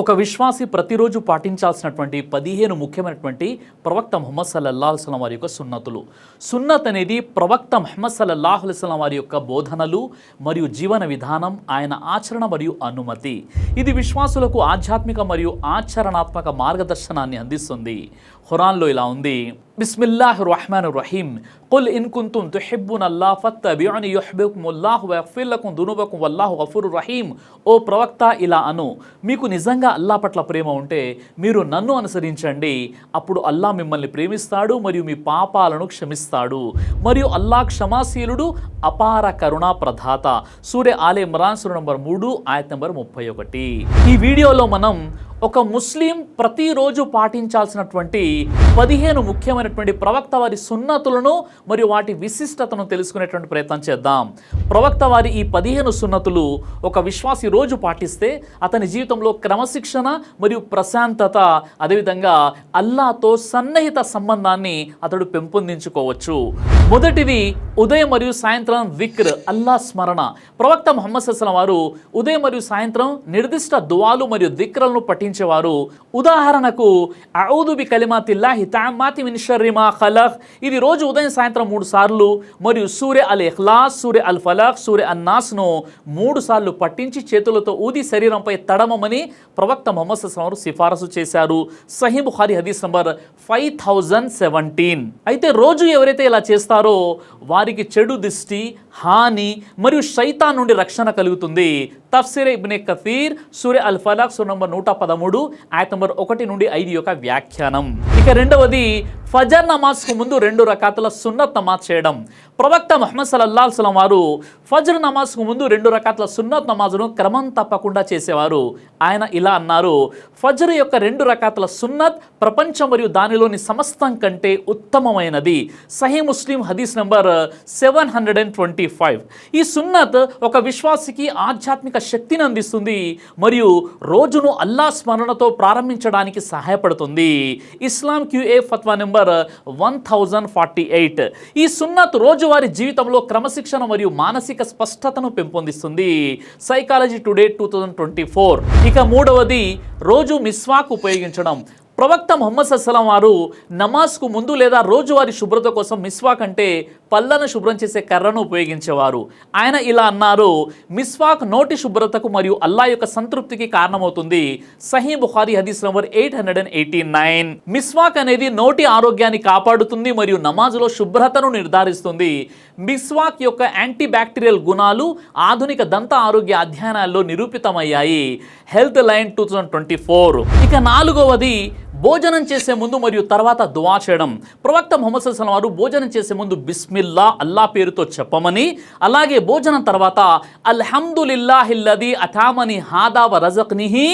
ఒక విశ్వాసి ప్రతిరోజు పాటించాల్సినటువంటి 15 ముఖ్యమైనటువంటి ప్రవక్త ముహమ్మద్ సల్లల్లాహు అలైహి వసల్లం వారి యొక్క సున్నతులు. సున్నత్ అనేది ప్రవక్త ముహమ్మద్ సల్లల్లాహు అలైహి వసల్లం వారి యొక్క బోధనలు మరియు జీవన విధానం, ఆయన ఆచరణ మరియు అనుమతి. ఇది విశ్వాసులకు ఆధ్యాత్మిక మరియు ఆచరణాత్మక మార్గదర్శనాన్ని అందిస్తుంది. ఖురాన్లో ఇలా ఉంది, బిస్మిల్లాహిర్ రహ్మానిర్ రహీం, కుల్ ఇన్ కుంతుమ్ తుహిబ్బునల్లాహ ఫత్తబిఉని యుహిబ్బుకుముల్లాహు వయగ్ఫిర్ లకుం దునూబకుం వల్లాహు గఫూరుర్ రహీం. ఓ ప్రవక్త, ఇలా అను, మీకు నిజంగా అల్లాహ్ పట్ల ప్రేమ ఉంటే మీరు నన్ను అనుసరించండి, అప్పుడు అల్లాహ్ మిమ్మల్ని ప్రేమిస్తాడు మరియు మీ పాపాలను క్షమిస్తాడు, మరియు అల్లాహ్ క్షమాశీలుడు, అపార కరుణా ప్రదాత. సూరే ఆలే ఇమ్రాన్ సూర నంబర్ 3 ఆయత్ నంబర్ 31. ఈ వీడియోలో మనం ఒక ముస్లిం ప్రతిరోజు పాటించాల్సినటువంటి 15 ముఖ్యమైనటువంటి ప్రవక్త వారి సున్నతులను మరియు వాటి విశిష్టతను తెలుసుకునేటువంటి ప్రయత్నం చేద్దాం. ప్రవక్త వారి ఈ 15 సున్నతులు ఒక విశ్వాసి రోజు పాటిస్తే అతని జీవితంలో క్రమశిక్షణ మరియు ప్రశాంతత, అదేవిధంగా అల్లాహ్తో సన్నిహిత సంబంధాన్ని అతడు పెంపొందించుకోవచ్చు. మొదటిది ఉదయం మరియు సాయంత్రం విక్ర్, అల్లాహ్ స్మరణ. ప్రవక్త ముహమ్మద్ సల్లల్లాహు అలైహి వసల్లం వారు ఉదయం మరియు సాయంత్రం నిర్దిష్ట దువాలు మరియు దిక్రలను పఠించేవారు. ఉదాహరణకు అఊదు బి కలిమాతిల్లాహి తామ్మాతి మిన్ షర్రి మా ఖలక్, ఇది రోజు ఉదయం సాయంత్రం 3 సార్లు, మరియు సూరే అల్ ఇఖ్లాస్, సూరే అల్ ఫలక్, సూరే అన్నాస్ను 3 సార్లు పఠించి చేతులతో ఊది శరీరంపై తడమమని ప్రవక్త ముహమ్మద్ సల్లల్లాహు అలైహి వసల్లం సిఫారసు చేశారు. సహీహ్ బుఖారీ హదీస్ నంబర్ 5017. అయితే రోజు ఎవరైతే ఇలా చేస్తారో వారికి చెడు దిష్టి, హాని మరియు శైతాన్ నుండి రక్షణ కలుగుతుంది. తఫ్సీర్ ఇబ్నే కథీర్, సూరే అల్ ఫలక్, సూర నంబర్ 113 ఆయత్ నంబర్ 1 నుండి 5 యొక్క వ్యాఖ్యానం. ఇక రెండవది ఫజర్ నమాజ్కు ముందు 2 రకాతుల సున్నత్ నమాజ్ చేయడం. ప్రవక్త ముహమ్మద్ సల్లల్లాహు అలైహి వసల్లం వారు ఫజర్ నమాజ్కు ముందు 2 రకాతుల సున్నత్ నమాజ్ను క్రమం తప్పకుండా చేసేవారు. ఆయన ఇలా అన్నారు, ఫజర్ యొక్క 2 రకాతుల సున్నత్ ప్రపంచం మరియు దానిలోని సమస్తం కంటే ఉత్తమమైనది. సహీహ్ ముస్లిం హదీస్ నంబర్ 725. ఈ సున్నత్ ఒక విశ్వాసికి ఆధ్యాత్మిక శక్తిని అందిస్తుంది మరియు రోజును అల్లాహ్ స్మరణతో ప్రారంభించడానికి సహాయపడుతుంది. ఇస్లాం QA ఫత్వా నెంబర్ 1048. ఈ సున్నత్ రోజువారీ జీవితంలో క్రమశిక్షణ మరియు మానసిక స్పష్టతను పెంపొందిస్తుంది. Psychology today 2024. ఇక మూడవది రోజు మిస్వాక్ ఉపయోగించడం. ప్రవక్త ముహమ్మద్ సల్లల్లాహు అలైహి వసల్లం వారు నమాజ్కు ముందు లేదా రోజువారీ శుభ్రత కోసం మిస్వాక్ అంటే పళ్ళను శుభ్రం చేసే కర్రను ఉపయోగించేవారు. ఆయన ఇలా అన్నారు, మిస్వాక్ నోటి శుభ్రతకు మరియు అల్లాహ్ యొక్క సంతృప్తికి కారణమవుతుంది. సహీహ్ బుఖారీ హదీస్ నంబర్ 889. మిస్వాక్ అనేది నోటి ఆరోగ్యాన్ని కాపాడుతుంది మరియు నమాజ్లో శుభ్రతను నిర్ధారిస్తుంది. మిస్వాక్ యొక్క యాంటీ బ్యాక్టీరియల్ గుణాలు ఆధునిక దంత ఆరోగ్య అధ్యయనాల్లో నిరూపితమయ్యాయి. Health line 2024. ఇక నాలుగవది భోజనం చేసే ముందు మరియు తర్వాత దువా చేయడం. ప్రవక్త ముహమ్మద్ సల్లల్లాహు అలైహి వసల్లం వారు భోజనం చేసే ముందు బిస్మిల్లా, అల్లాహ్ పేరుతో చెప్పమని, అలాగే భోజనం తర్వాత అల్హమ్దులిల్లాహిల్లదీ అతామని హాదా వ రజక్నిహి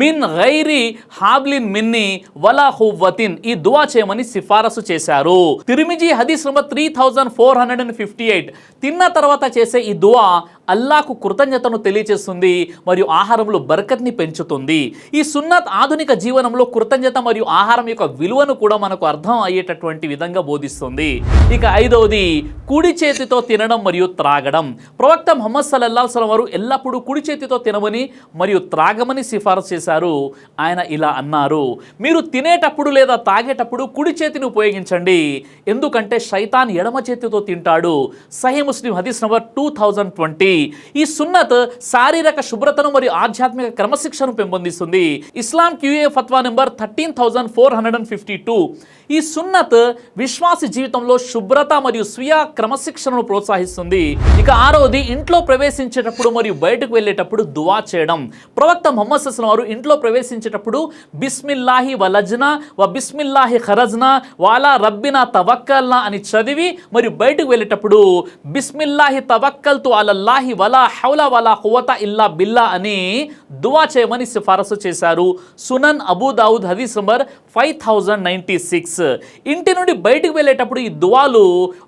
మిన్ గైరి హాబ్లిన్ మిన్ని వలా ఖువ్వతిన్, ఈ దువా చేయమని సిఫారసు చేశారు. తిర్మిజీ హదీస్ నంబర్ 3458. తిన్న తర్వాత చేసే ఈ దువా అల్లాహ్కు కృతజ్ఞతను తెలియజేస్తుంది మరియు ఆహారంలో బరకత్ని పెంచుతుంది. ఈ సున్నత్ ఆధునిక జీవనంలో కృతజ్ఞత మరియు ఆహారం యొక్క విలువను కూడా మనకు అర్థం అయ్యేటటువంటి విధంగా బోధిస్తుంది. ఇక ఐదవది కుడి చేతితో తినడం మరియు త్రాగడం. ప్రవక్త ముహమ్మద్ సల్లల్లాహు అలైహి వసల్లం వారు ఎల్లప్పుడూ కుడి చేతితో తినమని మరియు త్రాగమని సిఫారసు చేశారు. ఆయన ఇలా అన్నారు, మీరు తినేటప్పుడు లేదా తాగేటప్పుడు కుడి చేతిని ఉపయోగించండి, ఎందుకంటే శైతాన్ ఎడమ చేతితో తింటాడు. సహీహ్ ముస్లిం హదీస్ నంబర్ 2020. ఈ సున్నత్ శారీరక శుభ్రతను మరియు ఆధ్యాత్మిక క్రమశిక్షణను పెంపొందిస్తుంది. ఇస్లాం QA ఫత్వా నెంబర్ 13452. ఈ సున్నత్ విశ్వాసి జీవితంలో శుభ్రత మరియు స్వీయ క్రమశిక్షణను ప్రోత్సహిస్తుంది. ఇక ఆరవది ఇంట్లో ప్రవేశించేటప్పుడు మరియు బయటకు వెళ్ళేటప్పుడు దువా చేయడం. ప్రవక్త ముహమ్మద్ సల్లల్లాహు అలైహి వసల్లం వారు ఇంట్లో ప్రవేశించేటప్పుడు బిస్మిల్లాహి వలజ్నా వ బిస్మిల్లాహి ఖరజ్నా వాలా రబ్బినా తవక్కల్నా అని చదివి మరియు బయటకు వెళ్ళేటప్పుడు బిస్మిల్లాహి తవక్కల్తు అలల్లాహి వలా హౌలా వలా ఖువత ఇల్లా బిల్లా అని దువా చేయమని సిఫారసు చేశారు. సునన్ అబూ దావుద్ హదీస్ నంబర్ 5096. ఇంటి నుండి బయటకు వెళ్ళేటప్పుడు ఈ దువాలు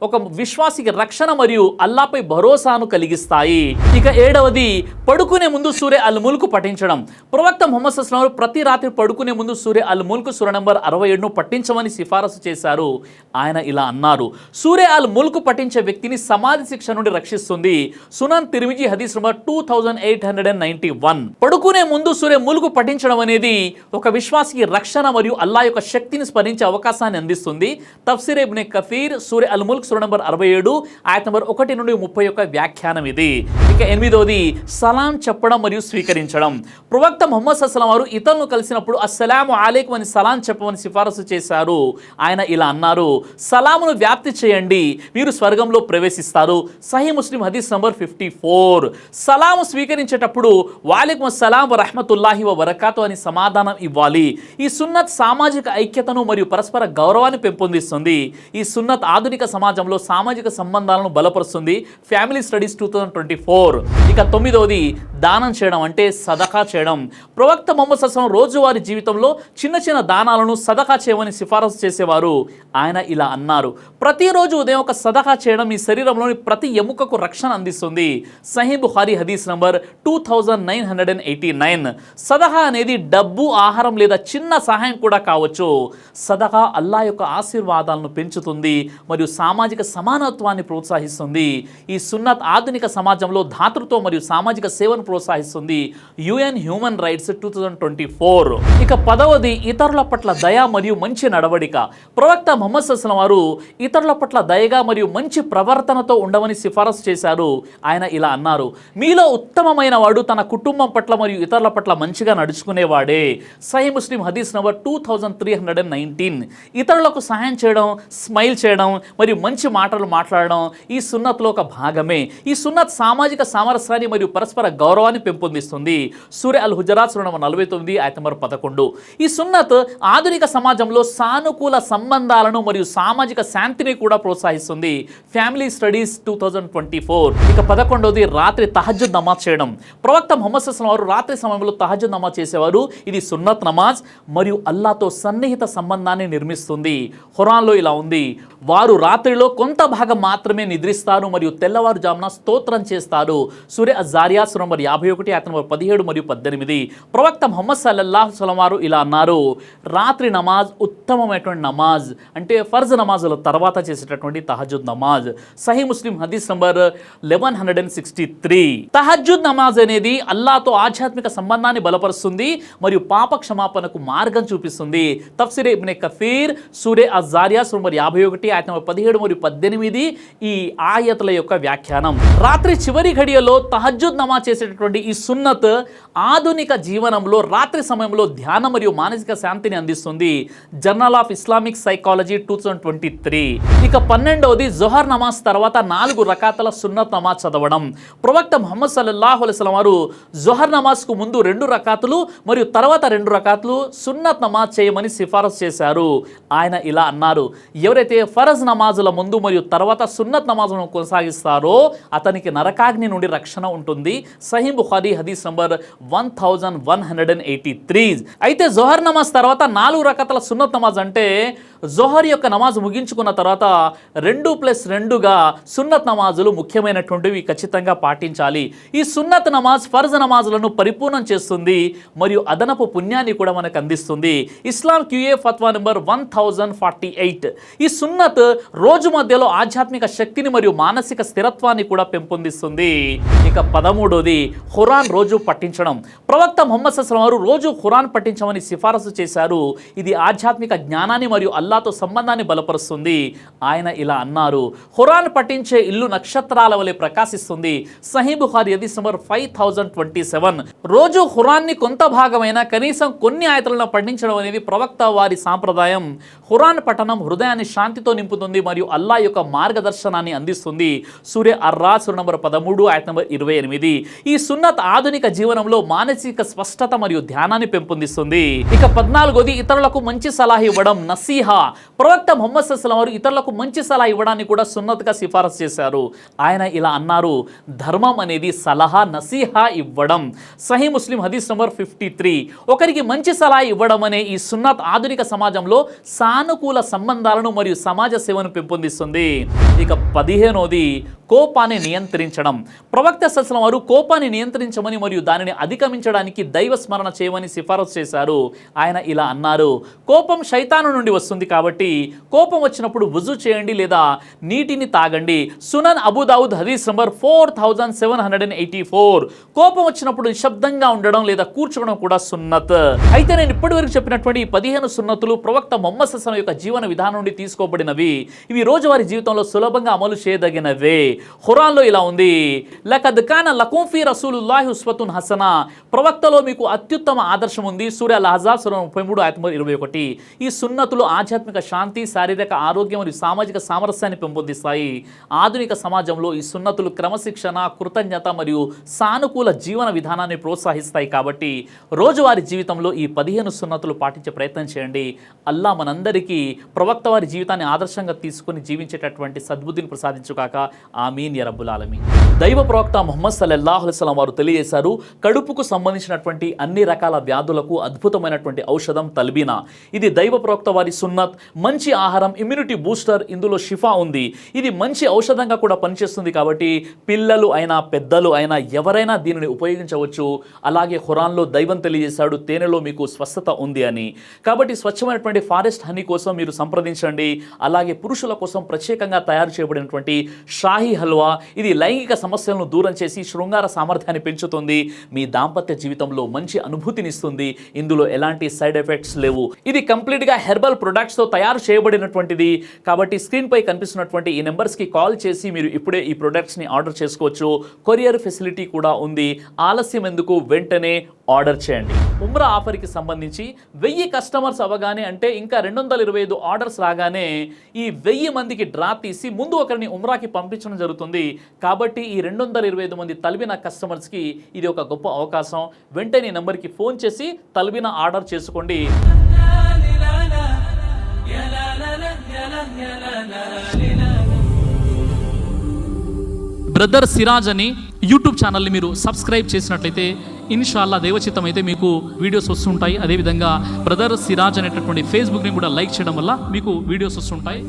ఒక విశ్వాసికి రక్షణ మరియు అల్లాహ్పై భరోసాను కలిగిస్తాయి. ఇక ఏడవది పడుకునే ముందు సూరే అల్ ముల్క్ పఠించడం. ప్రవక్త ముహమ్మద్ సల్లల్లాహు అలైహి వసల్లం ప్రతి రాత్రి పడుకునే ముందు సూరే అల్ ముల్క్ సూర నంబర్ 67ను పఠించమని సిఫారసు చేశారు. ఆయన ఇలా అన్నారు, సూరే అల్ ముల్క్ పఠించే వ్యక్తిని సమాధి శిక్ష నుండి రక్షిస్తుంది. సునన్ సునన్ తిర్మిజీ హదీస్ నంబర్ 2891. పడుకునే ముందు సూరే ముల్క్ పఠించడం అనేది ఒక విశ్వాసికి రక్షణ మరియు అల్లాహ్ యొక్క శక్తిని స్మరించే అవకాశాన్ని అందిస్తుంది. తఫ్సీర్ ఇబ్నే కథీర్ సూరే అల్ ముల్క్ సూరా నంబర్ 67 ఆయత్ నంబర్ 1 నుండి 31 వ్యాఖ్యానం ఇది. ఇక 8వది సలాం చెప్పడం మరియు స్వీకరించడం. ప్రవక్త ముహమ్మద్ సల్లల్లాహు అలైహి వసల్లం వారు ఇతరులను కలిసినప్పుడు అస్సలాము అలైకుం అని సలాం చెప్పమని సిఫారసు చేశారు. ఆయన ఇలా అన్నారు, సలామును వ్యాప్తి చేయండి, మీరు స్వర్గంలో ప్రవేశిస్తారు. సహీ ముస్లిం హదీస్ నంబర్ 54. సలాము స్వీకరించేటప్పుడు వాలైకుం అస్సలాం వ రహ్మతుల్లాహి వ బరకాతు అని సమాధానం ఇవ్వాలి. ఈ సున్నత్ సామాజిక ఐక్యతను మరియు పరస్పర గౌరవాన్ని పెంపొందిస్తుంది. ఈ సున్నత్ ఆధునిక సమాజంలో సామాజిక సంబంధాలను బలపరుస్తుంది. Family studies 2024. ఇక 9వది దానం చేయడం అంటే సదకా చేయడం. ప్రవక్త ముహమ్మద్ సల్లల్లాహు అలైహి వసల్లం రోజువారీ జీవితంలో చిన్న చిన్న దానాలను సదకా చేయమని సిఫారసు చేసేవారు. ఆయన ఇలా అన్నారు, ప్రతిరోజు ఉదయం ఒక సదకా చేయడం మీ శరీరంలోని ప్రతి ఎముకకు రక్షణ అందిస్తుంది. సహీ బుఖారీ హదీస్ నంబర్ 2989. సదకా అనేది డబ్బు, ఆహారం లేదా చిన్న సహాయం కూడా కావచ్చు. సదకా అల్లాహ్ యొక్క ఆశీర్వాదాలను పెంచుతుంది మరియు సామాజిక సమానత్వాన్ని ప్రోత్సహిస్తుంది. ఈ సున్నత్ ఆధునిక సమాజంలో దాతృత్వం మరియు సామాజిక సేవను ప్రోత్సహిస్తుంది. UN human rights 2024. ఇక 10వది ఇతరుల పట్ల దయ మరియు మంచి నడవడిక. ప్రవక్త ముహమ్మద్ సల్లల్లాహు అలైహి వసల్లం వారు ఇతరుల పట్ల దయగా మరియు మంచి ప్రవర్తనతో ఉండమని సిఫారసు చేశారు. ఆయన ఇలా అన్నారు, మీలో ఉత్తమమైన వాడు తన కుటుంబం పట్ల మరియు ఇతరుల పట్ల మంచిగా నడుచుకునేవాడే. సహీ ముస్లిం హదీస్ నంబర్ 2319. ఇతరులకు సహాయం చేయడం, స్మైల్ చేయడం మరియు మంచి మాటలు మాట్లాడడం ఈ సున్నత్లో ఒక భాగమే. ఈ సున్నత్ సామాజిక సామరస్యాన్ని మరియు పరస్పర గౌరవాన్ని పెంపొందిస్తుంది. సూరే అల్ హుజరాత్ సూరా నంబర్ 49 ఆయత్ నంబర్ 11. ఈ సున్నత్ ఆధునిక సమాజంలో సానుకూల సంబంధాలను మరియు సామాజిక శాంతిని కూడా ప్రోత్సహిస్తుంది. Family studies 2024. ఇక 11వది రాత్రి తహజ్జుద్ నమాజ్ చేయడం. ప్రవక్త ముహమ్మద్ సల్లల్లాహు అలైహి వసల్లం వారు రాత్రి సమయంలో తహజ్జుద్ నమాజ్ చేసేవారు. ఇది సున్నత్ నమాజ్ మరియు అల్లాహ్తో సన్నిహిత సంబంధాన్ని నిర్మిస్తుంది. ఖురాన్లో ఇలా ఉంది, వారు రాత్రిలో కొంత భాగం మాత్రమే నిద్రిస్తారు మరియు తెల్లవారుజామున స్తోత్రం చేస్తారు. సూరే అజ్-జారియాత్ సూరా నంబర్ 51 ఆయత్ నంబర్ 17 మరియు 18. ప్రవక్త ముహమ్మద్ సల్లల్లాహు అలైహి వసల్లం వారు ఇలా అన్నారు, రాత్రి నమాజ్ ఉత్తమమైనటువంటి నమాజ్ అంటే ఫర్జ్ నమాజుల తర్వాత చేసేటటువంటి తహజ్జుద్ నమాజ్. సహీ ముస్లిం హదీస్ నంబర్ 1163. తహజ్జుద్ నమాజ్ అనేది అల్లాహ్తో ఆధ్యాత్మిక సంబంధాన్ని బలపరుస్తుంది మరియు పాప క్షమాపణకు మార్గం చూపిస్తుంది. తఫ్సీర్ ఇబ్నే కథీర్ సూరే అజ్-జారియాత్ సూరా నంబర్ 51 ఆయత్ నంబర్ 17 మరియు 18 ఈ ఆయతుల యొక్క వ్యాఖ్యానం. రాత్రి చివరి ఘడియలో తహజ్జుద్ నమాజ్ చేసేటటువంటి ఈ సున్నత్ ఆధునిక జీవనంలో రాత్రి సమయంలో ధ్యానం మరియు మానసిక శాంతిని అందిస్తుంది. Journal of Islamic psychology 2023. ఇక 12వది జొహర్ నమాజ్ తర్వాత 4 రకాతుల సున్నత్ నమాజ్ చదవడం. ప్రవక్త ముహమ్మద్ సల్లల్లాహు అలైహి వసల్లం వారు జొహర్ నమాజ్కు ముందు 2 రకాతులు మరియు తర్వాత 2 రకాతులు సున్నత్ నమాజ్ చేయమని సిఫారసు చేశారు. ఆయన ఇలా అన్నారు, ఎవరైతే ఫరజ్ నమాజుల ముందు మరియు తర్వాత సున్నత్ నమాజును కొనసాగిస్తారో అతనికి నరకాగ్ని నుండి రక్షణ ఉంటుంది. సహీ బుఖారీ హదీస్ నంబర్ 1183. అయితే జొహర్ నమాజ్ తర్వాత 4 రకాతుల సున్నత్ నమాజ్ అంటే జొహర్ యొక్క నమాజ్ ముగించుకున్న తర్వాత 2+2గా సున్నత్ నమాజులు ముఖ్యమైనటువంటివి ఖచ్చితంగా పాటించాలి. ఈ సున్నత్ నమాజ్ ఫర్జ్ నమాజులను పరిపూర్ణం చేస్తుంది మరియు అదనపు పుణ్యాన్ని కూడా మనకు అందిస్తుంది. ఇస్లాం QA ఫత్వా నెంబర్ 1048. ఈ సున్నత్ రోజు మధ్యలో ఆధ్యాత్మిక శక్తిని మరియు మానసిక స్థిరత్వాన్ని కూడా పెంపొందిస్తుంది. ఇక 13వది ఖురాన్ రోజు పఠించడం. ప్రవక్త ముహమ్మద్ సల్లల్లాహు అలైహి వసల్లం వారు రోజు ఖురాన్ పఠించమని సిఫారసు చేశారు. ఇది ఆధ్యాత్మిక జ్ఞానాన్ని మరియు అల్లాహ్తో సంబంధాన్ని బలపరుస్తుంది. ఆయన ఇలా అన్నారు, ఖురాన్ పఠించే ఇల్లు నక్షత్రాల వలె ప్రకాశిస్తుంది. సహీ బుఖారీ హదీస్ నంబర్ 5027. రోజు ఖురాన్ని కొంత భాగమైన కనీసం కొన్ని ఆయతులను పఠించడం అనేది ప్రవక్త వారి సాంప్రదాయం. ఖురాన్ పఠనం హృదయాన్ని శాంతితో నింపుతుంది మరియు అల్లాహ్ యొక్క మార్గదర్శనాన్ని అందిస్తుంది. సూరే అర్-రాద్ సూరా నంబర్ 13 ఆయత్ నంబర్ 28. ఈ సున్నత్ ఆధునిక జీవనంలో మానసిక స్పష్టత మరియు ధ్యానాన్ని పెంపొందిస్తుంది. ఇక 14వది ఇతరులకు మంచి సలహా ఇవ్వడం, నసీహా. ప్రవక్త ముహమ్మద్ సల్లల్లాహు అలైహి వసల్లం వారు ఇతరులకు మంచి సలహా ఇవ్వడాన్ని కూడా సున్నత్గా సిఫారసు చేశారు. ఆయన ఇలా అన్నారు, ధర్మం అనేది సలహా, నసీహా ఇవ్వడం. సహీ ముస్లిం హదీస్ నంబర్ 53. ఒకరికి మంచి సలహా ఇవ్వడం అనే ఈ సున్నత్ ఆధునిక సమాజంలో సానుకూల సంబంధాలను మరియు సమాజ సేవను పెంపొందిస్తుంది. ఇక 15వది కోపాన్ని నియంత్రించడం. ప్రవక్త సల్లల్లాహు అలైహి వసల్లం వారు కోపాన్ని నియంత్రించమని మరియు దానిని అధిగమించడానికి దైవ స్మరణ చేయమని సిఫారసు చేశారు. ఆయన ఇలా అన్నారు, కోపం శైతాను నుండి వస్తుంది కాబట్టి కోపం వచ్చినప్పుడు వుజు చేయండి లేదా నీటిని తాగండి. సునన్ అబూదావుద్ హదీస్ నంబర్ 4784. కోపం వచ్చినప్పుడు నిశ్శబ్దంగా ఉండడం లేదా కూర్చోవడం కూడా సున్నత్. అయితే నేను ఇప్పటివరకు చెప్పినటువంటి 15 సున్నతులు ప్రవక్త ముహమ్మద్ సల్లల్లాహు అలైహి వసల్లం యొక్క జీవన విధానం నుండి తీసుకోబడినవి. ఇవి రోజువారీ జీవితంలో సులభంగా అమలు చేయదగినవే. ఖురాన్లో ఇలా ఉంది, లకద్ కాన లకుం ఫీ రసూలుల్లాహి ఉస్వతున్ హసనా. ప్రవక్తలో మీకు అత్యుత్తమ ఆదర్శం ఉంది. సూరా అల్ అహ్జాబ్ సూరా 33 ఆయత 21. ఈ సున్నతులు ఆధ్యాత్మిక శాంతి, శారీరక ఆరోగ్యం మరియు సామాజిక సామరస్యాన్ని పెంపొందిస్తాయి. ఆధునిక సమాజంలో ఈ సున్నతులు క్రమశిక్షణ, కృతజ్ఞత మరియు సానుకూల జీవన విధానాన్ని ప్రోత్సహిస్తాయి. కాబట్టి రోజువారీ జీవితంలో ఈ 15 సున్నతులు పాటించే ప్రయత్నం చేయండి. అల్లా మనందరికీ ప్రవక్త వారి జీవితాన్ని ఆదర్శంగా తీసుకుని జీవించేటటువంటి సద్బుద్ధిని ప్రసాదించుగాక. ఆమీన్ యా రబ్బుల్ ఆలమీన్. దైవ ప్రవక్త ముహమ్మద్ సల్లల్లాహు అలైహి వసల్లం వారు తెలియజేశారు, కడుపుకు సంబంధించినటువంటి అన్ని రకాల వ్యాధులకు అద్భుతమైనటువంటి ఔషధం తల్బీనా. ఇది దైవ ప్రవక్త వారి సున్నత్. మంచి ఆహారం, ఇమ్యూనిటీ బూస్టర్, ఇందులో షిఫా ఉంది. ఇది మంచి ఔషధంగా కూడా పనిచేస్తుంది. కాబట్టి పిల్లలు అయినా పెద్దలు అయినా ఎవరైనా దీనిని ఉపయోగించవచ్చు. అలాగే ఖురాన్లో దైవం తెలియజేశాడు, తేనెలో మీకు స్వస్థత ఉంది అని. కాబట్టి స్వచ్ఛమైనటువంటి ఫారెస్ట్ హనీ కోసం మీరు సంప్రదించండి. అలాగే పురుషుల కోసం ప్రత్యేకంగా తయారు చేయబడినటువంటి షాహీ హల్వా, ఇది లైంగిక సమస్యలను దూరం చేసి శృంగార సామర్థ్యాన్ని పెంచుతుంది. మీ దాంపత్య జీవితంలో మంచి అనుభూతినిస్తుంది. ఇందులో ఎలాంటి సైడ్ ఎఫెక్ట్స్ లేవు. ఇది కంప్లీట్గా హెర్బల్ ప్రొడక్ట్స్తో తయారు చేయబడినటువంటిది. కాబట్టి స్క్రీన్పై కనిపిస్తున్నటువంటి ఈ నెంబర్స్కి కాల్ చేసి మీరు ఇప్పుడే ఈ ప్రొడక్ట్స్ని ఆర్డర్ చేసుకోవచ్చు. కొరియర్ ఫెసిలిటీ కూడా ఉంది. ఆలస్యం ఎందుకు, వెంటనే ఆర్డర్ చేయండి. ఉమ్రా ఆఫర్కి సంబంధించి 1000 కస్టమర్స్ అవ్వగానే, అంటే ఇంకా 225 ఆర్డర్స్ రాగానే ఈ 1000 మందికి డ్రా తీసి ముందు ఒకరిని ఉమ్రాకి పంపించడం జరుగుతుంది. కాబట్టి ఈ 225 మంది తల్బీనా కస్టమర్స్కి ఇది ఒక గొప్ప అవకాశం. వెంటనే ఈ నెంబర్కి ఫోన్ చేసి తల్బీనా ఆర్డర్ చేసుకోండి. బ్రదర్ సిరాజ్ అని యూట్యూబ్ ఛానల్ని మీరు సబ్స్క్రైబ్ చేసినట్లయితే ఇన్షాల్లా దైవచిత్తం అయితే మీకు వీడియోస్ వస్తుంటాయి. అదేవిధంగా బ్రదర్ సిరాజ్ అనేటటువంటి ఫేస్బుక్ని కూడా లైక్ చేయడం వల్ల మీకు వీడియోస్ వస్తుంటాయి.